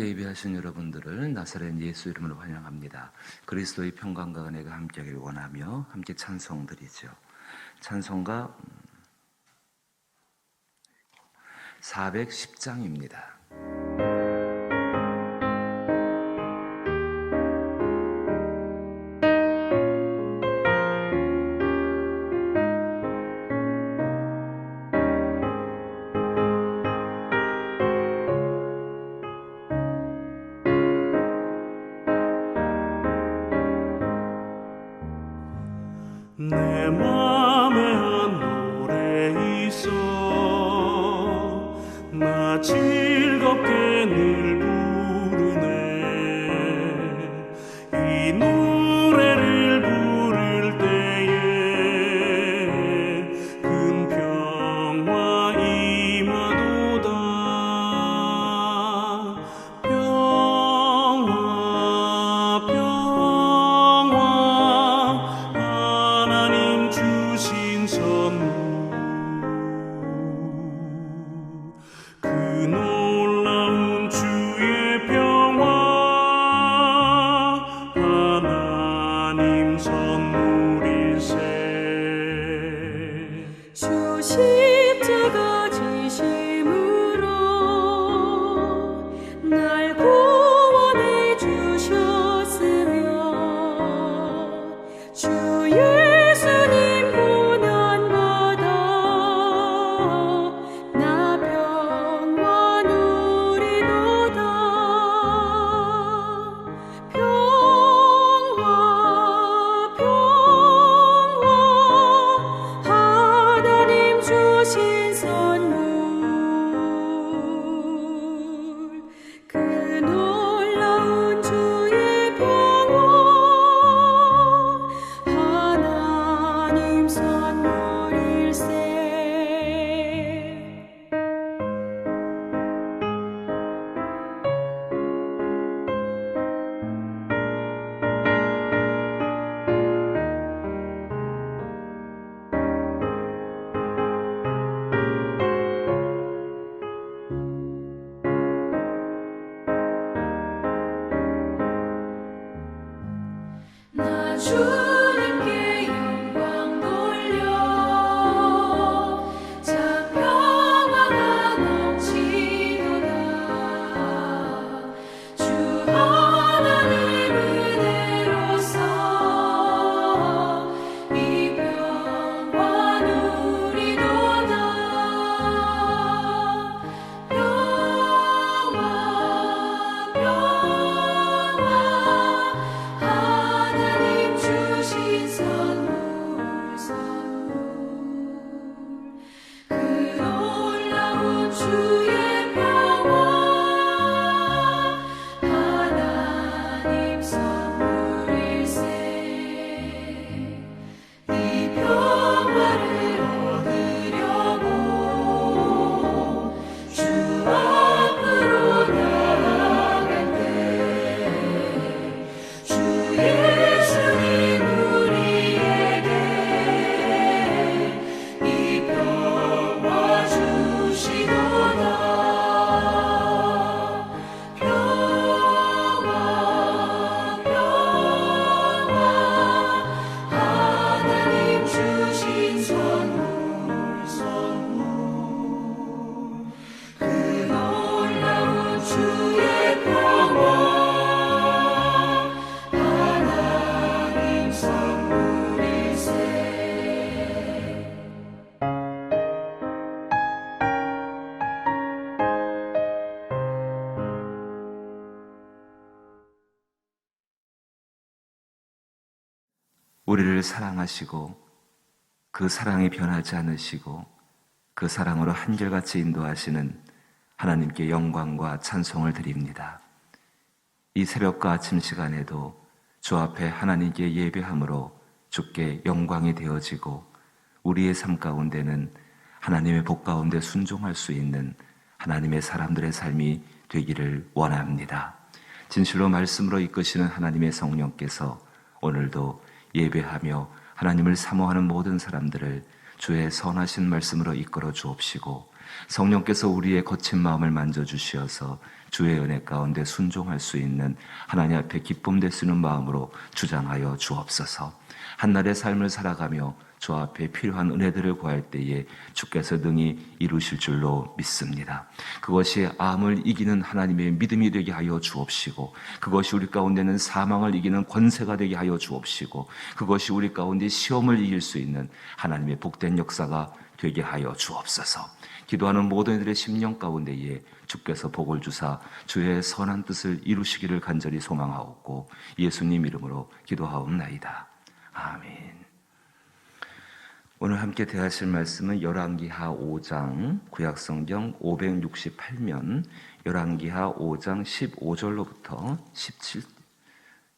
함께 예배하신 여러분들을 나사렛 예수 이름으로 환영합니다. 그리스도의 평강과 은혜가 함께하길 원하며 함께 찬송 드리죠. 찬송가 410장입니다. 내 맘에 한 노래 있어 나 즐겁게 늘 부르네 이 노래를 부를 때에 큰 평화 임하도다 평화 주신 선물 그 놀라운 주의 평화 하나님 선물일세 주 십자가 지심으로 날 구원해 주셨으며 주 예수님 고난받아 나 평화 누리도다 평화 하나님 주신 선물 그 놀라운 주의 평화 하나님 선물일세 나 주님께 영광 돌려 참 평화가 넘치도다 주 하나님 은혜로서 이 평화 누리도다 하나님 주신 선물 그 놀라운 주의 평화 하나님 선물일세 이 평화를 얻으려고 주 앞으로 나아갈 때 주 예수님 우리에게 이 평화 주시도다 평화 하나님 주신 선물 그 놀라운 주의 평화 하나님 선물일세 우리를 사랑하시고 그 사랑이 변하지 않으시고 그 사랑으로 한결같이 인도하시는 하나님께 영광과 찬송을 드립니다. 이 새벽과 아침 시간에도 주 앞에 하나님께 예배함으로 주께 영광이 되어지고 우리의 삶 가운데는 하나님의 복 가운데 순종할 수 있는 하나님의 사람들의 삶이 되기를 원합니다. 진실로 말씀으로 이끄시는 하나님의 성령께서 오늘도 예배하며 하나님을 사모하는 모든 사람들을 주의 선하신 말씀으로 이끌어 주옵시고 성령께서 우리의 거친 마음을 만져주시어서 주의 은혜 가운데 순종할 수 있는 하나님 앞에 기쁨 될 수 있는 마음으로 주장하여 주옵소서. 한날의 삶을 살아가며 주 앞에 필요한 은혜들을 구할 때에 주께서 능히 이루실 줄로 믿습니다. 그것이 암을 이기는 하나님의 믿음이 되게 하여 주옵시고, 그것이 우리 가운데는 사망을 이기는 권세가 되게 하여 주옵시고, 그것이 우리 가운데 시험을 이길 수 있는 하나님의 복된 역사가 되게 하여 주옵소서. 기도하는 모든 이들의 심령 가운데에 주께서 복을 주사 주의 선한 뜻을 이루시기를 간절히 소망하옵고 예수님 이름으로 기도하옵나이다. 아멘. 오늘 함께 대하실 말씀은 열왕기하 5장 구약성경 568면 열왕기하 5장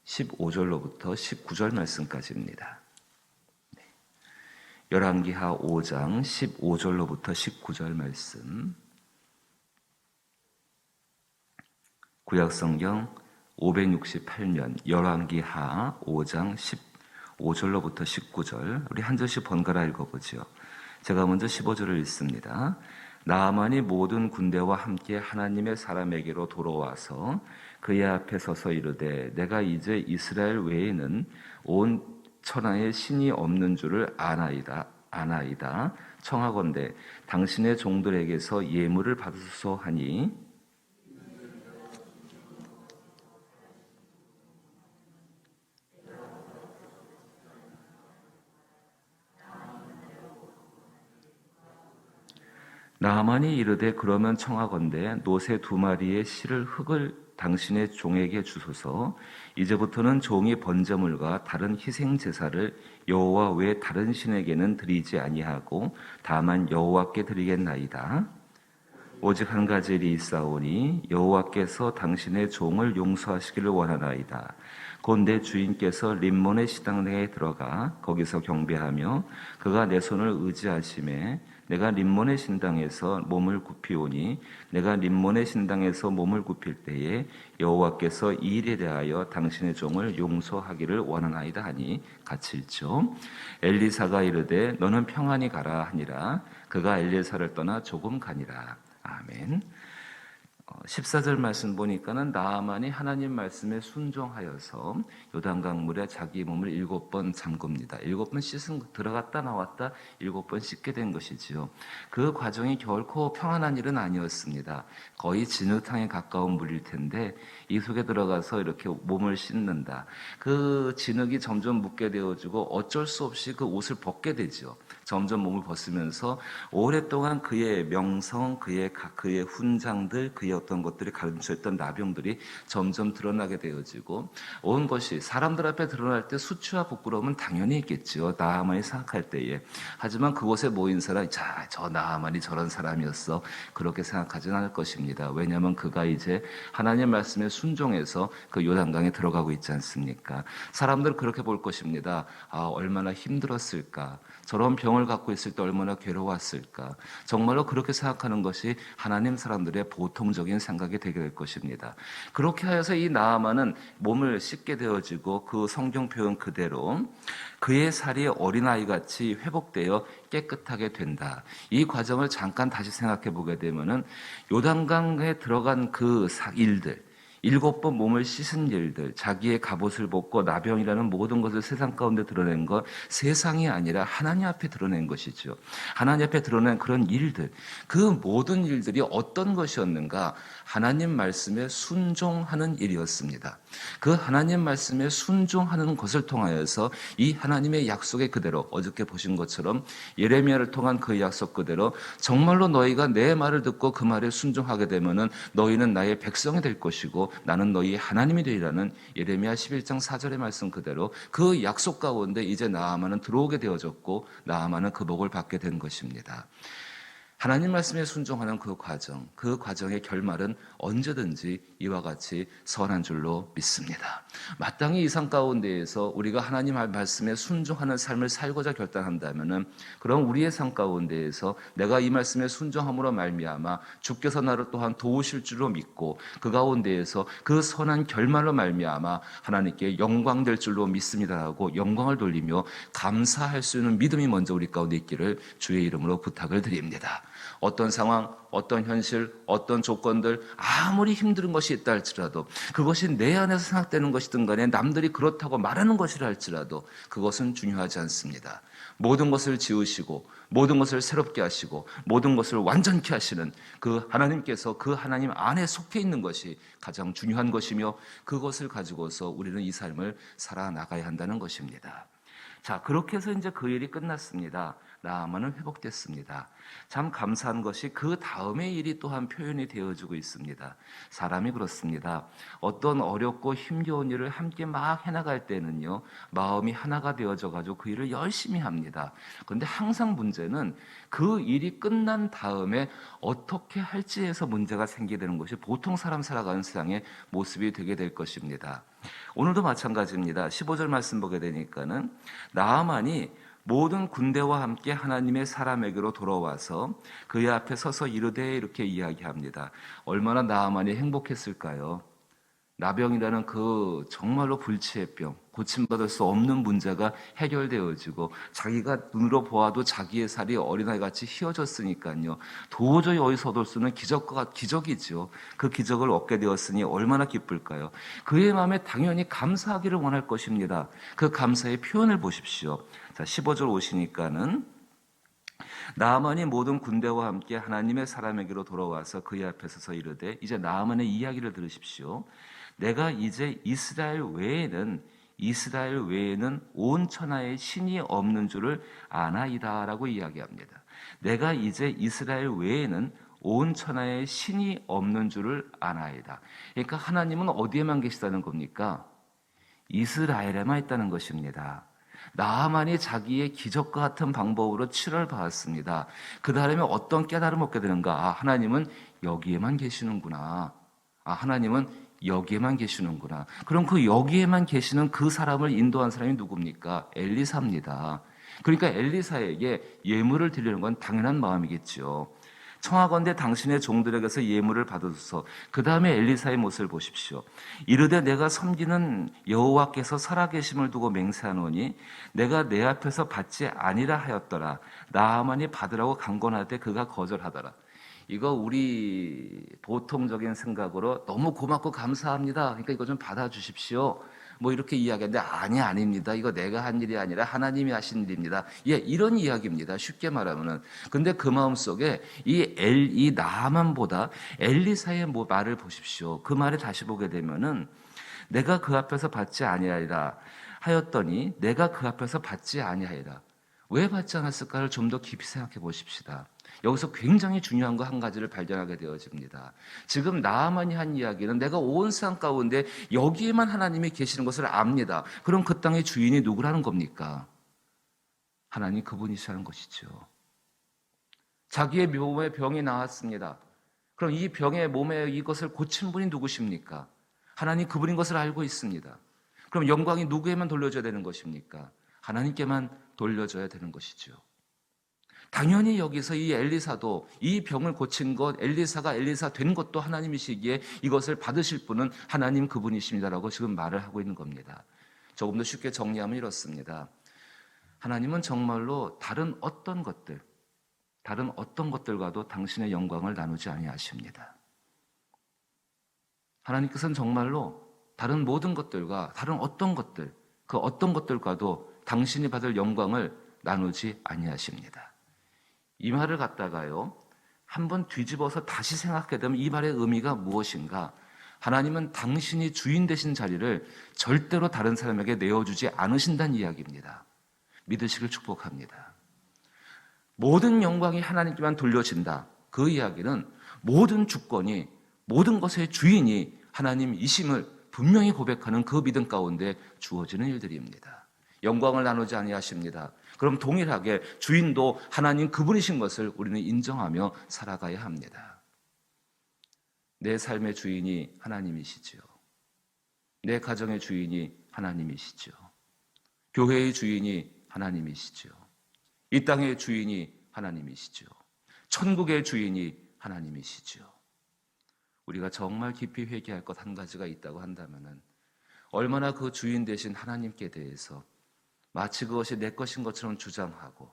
15절로부터 19절 말씀까지입니다. 열왕기하 5장 15절로부터 19절 말씀, 구약성경 568면 열왕기하 5장 15절로부터 19절, 우리 한 절씩 번갈아 읽어보죠. 제가 먼저 15절을 읽습니다. 나아만이 모든 군대와 함께 하나님의 사람에게로 돌아와서 그의 앞에 서서 이르되 내가 이제 이스라엘 외에는 온 천하에 신이 없는 줄을 아나이다. 청하건대 당신의 종들에게서 예물을 받으소서 하니 나아만이 이르되 그러면 청하건대 노새 2마리의 실을 흙을 당신의 종에게 주소서. 이제부터는 종이 번제물과 다른 희생 제사를 여호와 외 다른 신에게는 드리지 아니하고 다만 여호와께 드리겠나이다. 오직 한 가지 일이 있사오니 여호와께서 당신의 종을 용서하시기를 원하나이다. 곧 내 주인께서 림몬의 시당내에 들어가 거기서 경배하며 그가 내 손을 의지하심에 내가 림몬의 신당에서 몸을 굽히오니 내가 림몬의 신당에서 몸을 굽힐 때에 여호와께서 이 일에 대하여 당신의 종을 용서하기를 원하나이다 하니 같이 읽죠. 엘리사가 이르되 너는 평안히 가라 하니라. 그가 엘리사를 떠나 조금 가니라. 아멘. 14절 말씀 보니까는 나아만이 하나님 말씀에 순종하여서 요단강 물에 자기 몸을 7번 잠굽니다. 7번 씻은 들어갔다 나왔다 7번 씻게 된 것이지요. 그 과정이 결코 평안한 일은 아니었습니다. 거의 진흙탕에 가까운 물일 텐데 이 속에 들어가서 이렇게 몸을 씻는다. 그 진흙이 점점 묻게 되어지고 어쩔 수 없이 그 옷을 벗게 되죠. 점점 몸을 벗으면서 오랫동안 그의 명성, 그의 훈장들, 그의 어떤 것들이 감춰있던 나병들이 점점 드러나게 되어지고 온 것이 사람들 앞에 드러날 때 수치와 부끄러움은 당연히 있겠지요. 나아만이 생각할 때에. 하지만 그곳에 모인 사람, 자, 저 나아만이 저런 사람이었어. 그렇게 생각하지는 않을 것입니다. 왜냐하면 그가 이제 하나님 말씀에 순종해서 그 요단강에 들어가고 있지 않습니까? 사람들은 그렇게 볼 것입니다. 아, 얼마나 힘들었을까. 저런 병을 갖고 있을 때 얼마나 괴로웠을까. 정말로 그렇게 생각하는 것이 하나님 사람들의 보통적인 생각이 되게 될 것입니다. 그렇게 하여서 이 나아만은 몸을 씻게 되어지고 그 성경 표현 그대로 그의 살이 어린아이같이 회복되어 깨끗하게 된다. 이 과정을 잠깐 다시 생각해 보게 되면은 요단강에 들어간 그 일들, 7번 몸을 씻은 일들, 자기의 갑옷을 벗고 나병이라는 모든 것을 세상 가운데 드러낸 것, 세상이 아니라 하나님 앞에 드러낸 것이죠. 하나님 앞에 드러낸 그런 일들, 그 모든 일들이 어떤 것이었는가? 하나님 말씀에 순종하는 일이었습니다. 그 하나님 말씀에 순종하는 것을 통하여서 이 하나님의 약속의 그대로, 어저께 보신 것처럼 예레미야를 통한 그 약속 그대로 정말로 너희가 내 말을 듣고 그 말에 순종하게 되면은 너희는 나의 백성이 될 것이고 나는 너희의 하나님이 되리라는 예레미야 11장 4절의 말씀 그대로 그 약속 가운데 이제 나아만은 들어오게 되어졌고 나아만은 그 복을 받게 된 것입니다. 하나님 말씀에 순종하는 그 과정의 결말은 언제든지 이와 같이 선한 줄로 믿습니다. 마땅히 이 상 가운데에서 우리가 하나님 말씀에 순종하는 삶을 살고자 결단한다면은 그럼 우리의 삶 가운데에서 내가 이 말씀에 순종함으로 말미암아 주께서 나를 또한 도우실 줄로 믿고 그 가운데에서 그 선한 결말로 말미암아 하나님께 영광될 줄로 믿습니다라고 영광을 돌리며 감사할 수 있는 믿음이 먼저 우리 가운데 있기를 주의 이름으로 부탁을 드립니다. 어떤 상황, 어떤 현실, 어떤 조건들, 아무리 힘든 것이 있다 할지라도 그것이 내 안에서 생각되는 것이든 간에 남들이 그렇다고 말하는 것이라 할지라도 그것은 중요하지 않습니다. 모든 것을 지으시고 모든 것을 새롭게 하시고 모든 것을 완전케 하시는 그 하나님께서 그 하나님 안에 속해 있는 것이 가장 중요한 것이며 그것을 가지고서 우리는 이 삶을 살아나가야 한다는 것입니다. 자, 그렇게 해서 이제 그 일이 끝났습니다. 나아만은 회복됐습니다. 참 감사한 것이 그 다음의 일이 또한 표현이 되어지고 있습니다. 사람이 그렇습니다. 어떤 어렵고 힘겨운 일을 함께 막 해나갈 때는요, 마음이 하나가 되어져 가지고 그 일을 열심히 합니다. 그런데 항상 문제는 그 일이 끝난 다음에 어떻게 할지에서 문제가 생기게 되는 것이 보통 사람 살아가는 세상의 모습이 되게 될 것입니다. 오늘도 마찬가지입니다. 15절 말씀 보게 되니까는 나아만이 모든 군대와 함께 하나님의 사람에게로 돌아와서 그의 앞에 서서 이르되 이렇게 이야기합니다. 얼마나 나아만이 행복했을까요? 나병이라는 그 정말로 불치의 병, 고침받을 수 없는 문제가 해결되어지고 자기가 눈으로 보아도 자기의 살이 어린아이같이 휘어졌으니까요. 도저히 어디서 얻을 수 있는 기적이죠. 그 기적을 얻게 되었으니 얼마나 기쁠까요? 그의 마음에 당연히 감사하기를 원할 것입니다. 그 감사의 표현을 보십시오. 자, 15절 오시니까는 나아만이 모든 군대와 함께 하나님의 사람에게로 돌아와서 그의 앞에 서서 이르되 이제 나아만의 이야기를 들으십시오. 내가 이제 이스라엘 외에는 온 천하에 신이 없는 줄을 아나이다라고 이야기합니다. 내가 이제 이스라엘 외에는 온 천하에 신이 없는 줄을 아나이다. 그러니까 하나님은 어디에만 계시다는 겁니까? 이스라엘에만 있다는 것입니다. 나아만이 자기의 기적과 같은 방법으로 치료를 받았습니다. 그 다음에 어떤 깨달음을 얻게 되는가? 아, 하나님은 여기에만 계시는구나. 아, 하나님은 여기에만 계시는구나. 그럼 그 여기에만 계시는 그 사람을 인도한 사람이 누굽니까? 엘리사입니다. 그러니까 엘리사에게 예물을 드리는 건 당연한 마음이겠죠. 청하건대 당신의 종들에게서 예물을 받으소서. 그 다음에 엘리사의 모습을 보십시오. 이르되 내가 섬기는 여호와께서 살아계심을 두고 맹세하노니 내가 내 앞에서 받지 아니라 하였더라. 나아만이 받으라고 강권하되 그가 거절하더라. 이거 우리 보통적인 생각으로 너무 고맙고 감사합니다. 그러니까 이거 좀 받아주십시오. 뭐 이렇게 이야기하는데 아닙니다. 이거 내가 한 일이 아니라 하나님이 하신 일입니다. 예, 이런 이야기입니다. 쉽게 말하면은. 근데 그 마음속에 이 나아만보다 엘리사의 말을 보십시오. 그 말을 다시 보게 되면은 내가 그 앞에서 받지 아니하리라 하였더니 내가 그 앞에서 받지 아니하리라. 왜 받지 않았을까를 좀 더 깊이 생각해 보십시다. 여기서 굉장히 중요한 거 한 가지를 발견하게 되어집니다. 지금 나아만이 한 이야기는 내가 온 세상 가운데 여기에만 하나님이 계시는 것을 압니다. 그럼 그 땅의 주인이 누구라는 겁니까? 하나님 그분이시라는 것이죠. 자기의 몸에 병이 나왔습니다. 그럼 이 병의 몸에 이것을 고친 분이 누구십니까? 하나님 그분인 것을 알고 있습니다. 그럼 영광이 누구에만 돌려줘야 되는 것입니까? 하나님께만 돌려줘야 되는 것이죠. 당연히 여기서 이 엘리사도 이 병을 고친 것, 엘리사가 엘리사 된 것도 하나님이시기에 이것을 받으실 분은 하나님 그분이십니다라고 지금 말을 하고 있는 겁니다. 조금 더 쉽게 정리하면 이렇습니다. 하나님은 정말로 다른 어떤 것들과도 당신의 영광을 나누지 아니하십니다. 하나님께서는 정말로 다른 모든 것들과 다른 어떤 것들, 그 어떤 것들과도 당신이 받을 영광을 나누지 아니하십니다. 이 말을 갖다가요, 한번 뒤집어서 다시 생각하게 되면 이 말의 의미가 무엇인가? 하나님은 당신이 주인 되신 자리를 절대로 다른 사람에게 내어주지 않으신다는 이야기입니다. 믿으시길 축복합니다. 모든 영광이 하나님께만 돌려진다. 그 이야기는 모든 주권이, 모든 것의 주인이 하나님이심을 분명히 고백하는 그 믿음 가운데 주어지는 일들입니다. 영광을 나누지 아니하십니다. 그럼 동일하게 주인도 하나님 그분이신 것을 우리는 인정하며 살아가야 합니다. 내 삶의 주인이 하나님이시죠. 내 가정의 주인이 하나님이시죠. 교회의 주인이 하나님이시죠. 이 땅의 주인이 하나님이시죠. 천국의 주인이 하나님이시죠. 우리가 정말 깊이 회개할 것 한 가지가 있다고 한다면은 얼마나 그 주인 되신 하나님께 대해서 마치 그것이 내 것인 것처럼 주장하고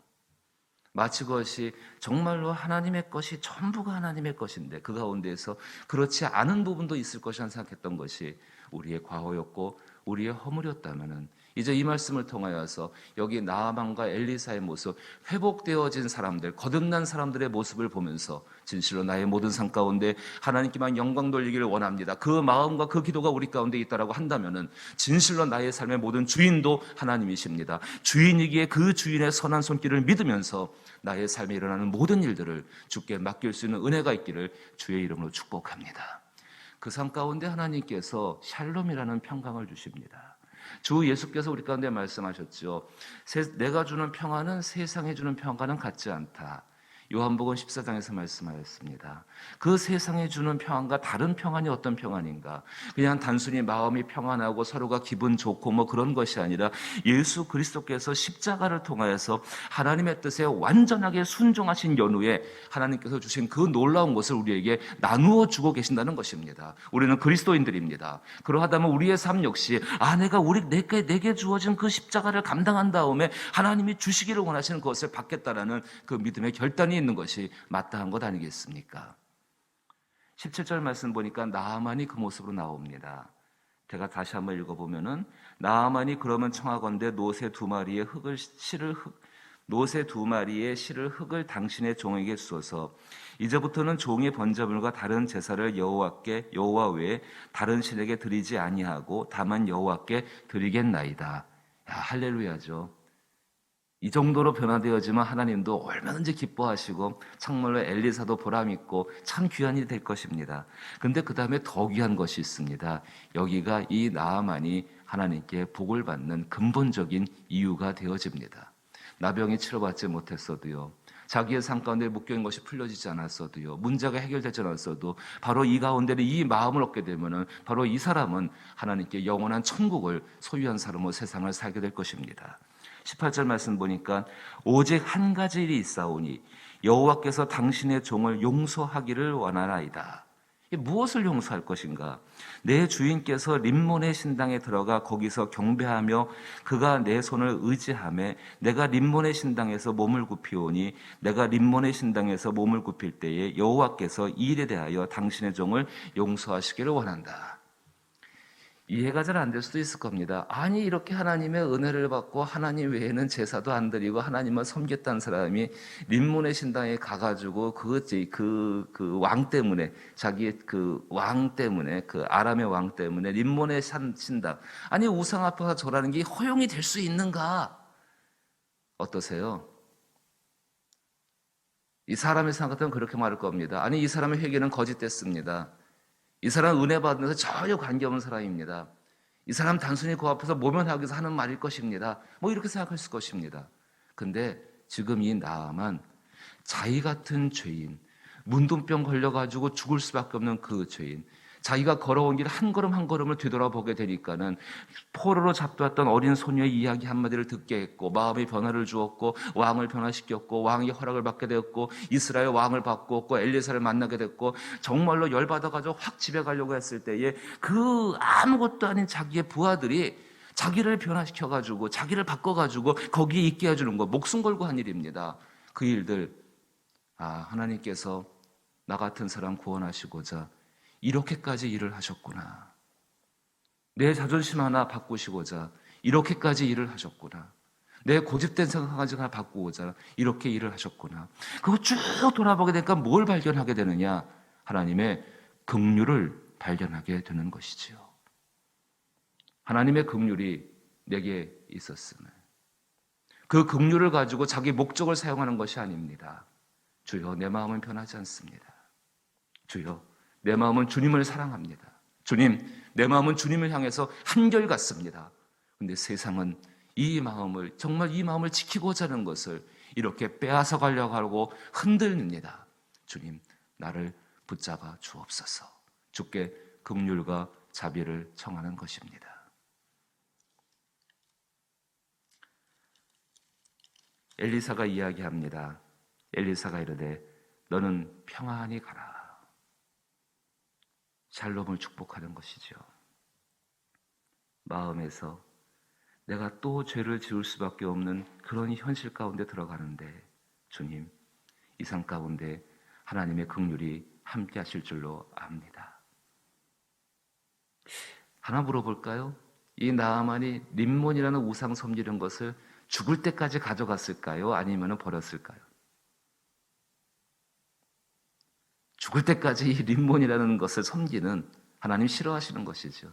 마치 그것이 정말로 하나님의 것이 전부가 하나님의 것인데 그 가운데에서 그렇지 않은 부분도 있을 것이라 생각했던 것이 우리의 과오였고 우리의 허물이었다면은 이제 이 말씀을 통하여서 여기 나아만과 엘리사의 모습, 회복되어진 사람들, 거듭난 사람들의 모습을 보면서 진실로 나의 모든 삶 가운데 하나님께만 영광 돌리기를 원합니다. 그 마음과 그 기도가 우리 가운데 있다라고 한다면은 진실로 나의 삶의 모든 주인도 하나님이십니다. 주인이기에 그 주인의 선한 손길을 믿으면서 나의 삶에 일어나는 모든 일들을 주께 맡길 수 있는 은혜가 있기를 주의 이름으로 축복합니다. 그 삶 가운데 하나님께서 샬롬이라는 평강을 주십니다. 주 예수께서 우리 가운데 말씀하셨죠. 내가 주는 평안은 세상에 주는 평안은 같지 않다. 요한복음 14장에서 말씀하였습니다. 그 세상에 주는 평안과 다른 평안이 어떤 평안인가? 그냥 단순히 마음이 평안하고 서로가 기분 좋고 뭐 그런 것이 아니라 예수 그리스도께서 십자가를 통하여서 하나님의 뜻에 완전하게 순종하신 연후에 하나님께서 주신 그 놀라운 것을 우리에게 나누어 주고 계신다는 것입니다. 우리는 그리스도인들입니다. 그러하다면 우리의 삶 역시 내게 주어진 그 십자가를 감당한 다음에 하나님이 주시기를 원하시는 것을 받겠다라는 그 믿음의 결단이 있는 것이 마땅한 것 아니겠습니까? 17절 말씀 보니까 나아만이 그 모습으로 나옵니다. 제가 다시 한번 읽어보면은 나아만이 그러면 청하건대 노새 두 마리의 실을 흙을 당신의 종에게 주소서. 이제부터는 종의 번제물과 다른 제사를 여호와 외에 다른 신에게 드리지 아니하고 다만 여호와께 드리겠나이다. 야, 할렐루야죠. 이 정도로 변화되어지면 하나님도 얼마든지 기뻐하시고 정말로 엘리사도 보람있고 참 귀한 일이 될 것입니다. 그런데 그 다음에 더 귀한 것이 있습니다. 여기가 이 나아만이 하나님께 복을 받는 근본적인 이유가 되어집니다. 나병이 치료받지 못했어도요, 자기의 삶 가운데 묶여있는 것이 풀려지지 않았어도요, 문제가 해결되지 않았어도 바로 이 가운데는 이 마음을 얻게 되면은 바로 이 사람은 하나님께 영원한 천국을 소유한 사람으로 세상을 살게 될 것입니다. 18절 말씀 보니까 오직 한 가지 일이 있사오니 여호와께서 당신의 종을 용서하기를 원하나이다. 무엇을 용서할 것인가? 내 주인께서 림몬의 신당에 들어가 거기서 경배하며 그가 내 손을 의지하며 내가 림몬의 신당에서 몸을 굽히오니 내가 림몬의 신당에서 몸을 굽힐 때에 여호와께서 이 일에 대하여 당신의 종을 용서하시기를 원한다. 이해가 잘 안 될 수도 있을 겁니다. 아니, 이렇게 하나님의 은혜를 받고 하나님 외에는 제사도 안 드리고 하나님만 섬겼다는 사람이 림몬의 신당에 가가지고 그 왕 때문에, 자기의 그 왕 때문에, 그 아람의 왕 때문에 림몬의 신당, 아니 우상 앞에서 절하는 게 허용이 될 수 있는가? 어떠세요? 이 사람의 생각 같으면 그렇게 말할 겁니다. 아니, 이 사람의 회개는 거짓됐습니다. 이 사람은 은혜 받으면서 전혀 관계없는 사람입니다. 이 사람 단순히 그 앞에서 모면하기 위해서 하는 말일 것입니다. 뭐 이렇게 생각했을 것입니다. 근데 지금 이 나아만 자기 같은 죄인, 문둥병 걸려가지고 죽을 수밖에 없는 그 죄인, 자기가 걸어온 길 한 걸음 한 걸음을 뒤돌아보게 되니까는 포로로 잡혀왔던 어린 소녀의 이야기 한마디를 듣게 했고 마음의 변화를 주었고 왕을 변화시켰고 왕의 허락을 받게 되었고 이스라엘 왕을 바꾸었고 엘리사를 만나게 됐고 정말로 열받아가지고 확 집에 가려고 했을 때에 그 아무것도 아닌 자기의 부하들이 자기를 변화시켜가지고 자기를 바꿔가지고 거기에 있게 해주는 거 목숨 걸고 한 일입니다. 그 일들, 하나님께서 나 같은 사람 구원하시고자 이렇게까지 일을 하셨구나. 내 자존심 하나 바꾸시고자 이렇게까지 일을 하셨구나. 내 고집된 생각까지 하나 바꾸고자 이렇게 일을 하셨구나. 그거 쭉 돌아보게 되니까 뭘 발견하게 되느냐? 하나님의 긍휼을 발견하게 되는 것이지요. 하나님의 긍휼이 내게 있었음을, 그 긍휼을 가지고 자기 목적을 사용하는 것이 아닙니다. 주여, 내 마음은 변하지 않습니다. 주여, 내 마음은 주님을 사랑합니다. 주님, 내 마음은 주님을 향해서 한결같습니다. 그런데 세상은 정말 이 마음을 지키고자 하는 것을 이렇게 빼앗아 가려고 하고 흔들립니다. 주님, 나를 붙잡아 주옵소서. 주께 긍휼과 자비를 청하는 것입니다. 엘리사가 이야기합니다. 엘리사가 이르되 너는 평안히 가라. 샬롬을 축복하는 것이죠. 마음에서 내가 또 죄를 지을 수밖에 없는 그런 현실 가운데 들어가는데 주님, 이 삶 가운데 하나님의 긍휼이 함께 하실 줄로 압니다. 하나 물어볼까요? 이 나아만이 림몬이라는 우상 섬기는 것을 죽을 때까지 가져갔을까요? 아니면 버렸을까요? 죽을 때까지 이 림몬이라는 것을 섬기는 하나님 싫어하시는 것이죠.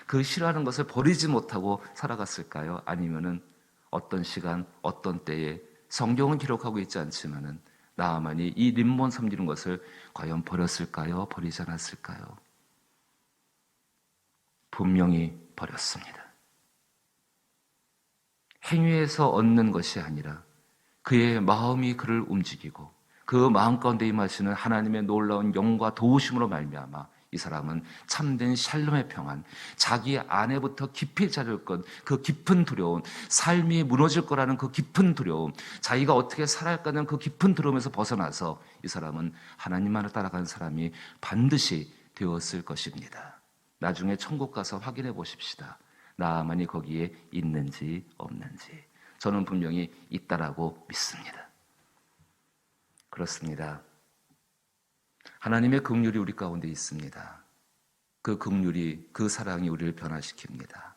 그 싫어하는 것을 버리지 못하고 살아갔을까요? 아니면 어떤 시간, 어떤 때에 성경은 기록하고 있지 않지만은 나아만이 이 림몬 섬기는 것을 과연 버렸을까요? 버리지 않았을까요? 분명히 버렸습니다. 행위에서 얻는 것이 아니라 그의 마음이 그를 움직이고 그 마음 가운데 임하시는 하나님의 놀라운 영과 도우심으로 말미암아 이 사람은 참된 샬롬의 평안, 자기 안에부터 깊이 자를 것, 그 깊은 두려움, 삶이 무너질 거라는 그 깊은 두려움, 자기가 어떻게 살아야 할까는 그 깊은 두려움에서 벗어나서 이 사람은 하나님만을 따라가는 사람이 반드시 되었을 것입니다. 나중에 천국 가서 확인해 보십시다. 나아만이 거기에 있는지 없는지. 저는 분명히 있다라고 믿습니다. 그렇습니다. 하나님의 긍휼이 우리 가운데 있습니다. 그 긍휼이, 그 사랑이 우리를 변화시킵니다.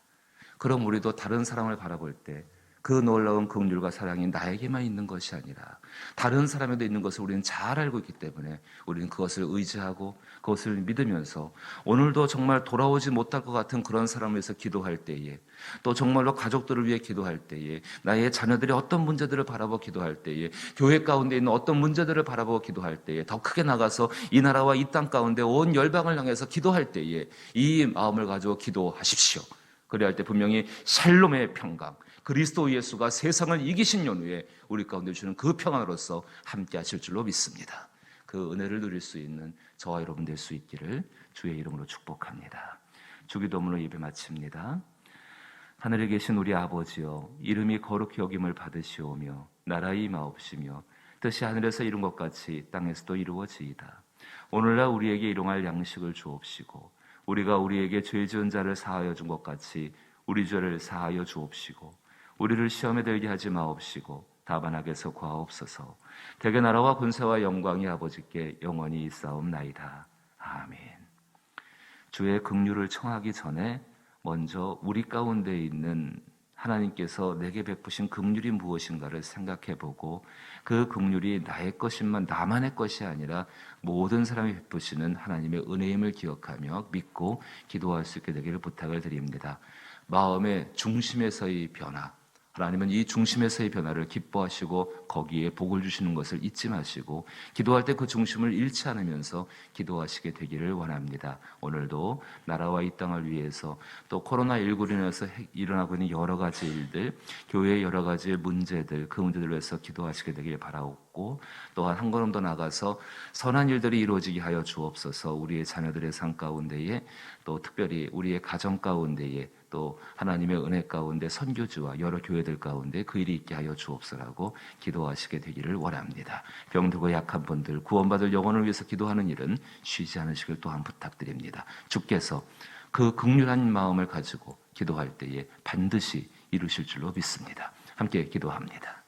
그럼 우리도 다른 사람을 바라볼 때 그 놀라운 긍휼과 사랑이 나에게만 있는 것이 아니라 다른 사람에도 있는 것을 우리는 잘 알고 있기 때문에 우리는 그것을 의지하고 그것을 믿으면서 오늘도 정말 돌아오지 못할 것 같은 그런 사람을 위해서 기도할 때에, 또 정말로 가족들을 위해 기도할 때에, 나의 자녀들이 어떤 문제들을 바라보고 기도할 때에, 교회 가운데 있는 어떤 문제들을 바라보고 기도할 때에, 더 크게 나가서 이 나라와 이 땅 가운데 온 열방을 향해서 기도할 때에 이 마음을 가지고 기도하십시오. 그래야 할 때 분명히 샬롬의 평강, 그리스도 예수가 세상을 이기신 연후에 우리 가운데 주는 그 평안으로서 함께 하실 줄로 믿습니다. 그 은혜를 누릴 수 있는 저와 여러분 될 수 있기를 주의 이름으로 축복합니다. 주기도문으로 예배 마칩니다. 하늘에 계신 우리 아버지여, 이름이 거룩히 여김을 받으시오며 나라의 임하옵시며 뜻이 하늘에서 이룬 것 같이 땅에서도 이루어지이다. 오늘날 우리에게 일용할 양식을 주옵시고 우리가 우리에게 죄 지은 자를 사하여 준 것 같이 우리 죄를 사하여 주옵시고 우리를 시험에 들게 하지 마옵시고 다만 악에서 구하옵소서. 대개 나라와 권세와 영광이 아버지께 영원히 있사옵나이다. 아멘. 주의 긍휼을 청하기 전에 먼저 우리 가운데 있는 하나님께서 내게 베푸신 긍휼이 무엇인가를 생각해보고 그 긍휼이 나의 것이면 나만의 것이 아니라 모든 사람이 베푸시는 하나님의 은혜임을 기억하며 믿고 기도할 수 있게 되기를 부탁을 드립니다. 마음의 중심에서의 변화, 하나님은 이 중심에서의 변화를 기뻐하시고 거기에 복을 주시는 것을 잊지 마시고 기도할 때 그 중심을 잃지 않으면서 기도하시게 되기를 원합니다. 오늘도 나라와 이 땅을 위해서 또 코로나19로 인해서 일어나고 있는 여러 가지 일들, 교회의 여러 가지 문제들, 그 문제들을 위해서 기도하시게 되기를 바라옵고 또한 한 걸음 더 나가서 선한 일들이 이루어지게 하여 주옵소서. 우리의 자녀들의 삶 가운데에 또 특별히 우리의 가정 가운데에 또 하나님의 은혜 가운데 선교주와 여러 교회들 가운데 그 일이 있게 하여 주옵소라고 기도하시게 되기를 원합니다. 병들고 약한 분들, 구원받을 영혼을 위해서 기도하는 일은 쉬지 않으시길 또한 부탁드립니다. 주께서 그 긍휼한 마음을 가지고 기도할 때에 반드시 이루실 줄로 믿습니다. 함께 기도합니다.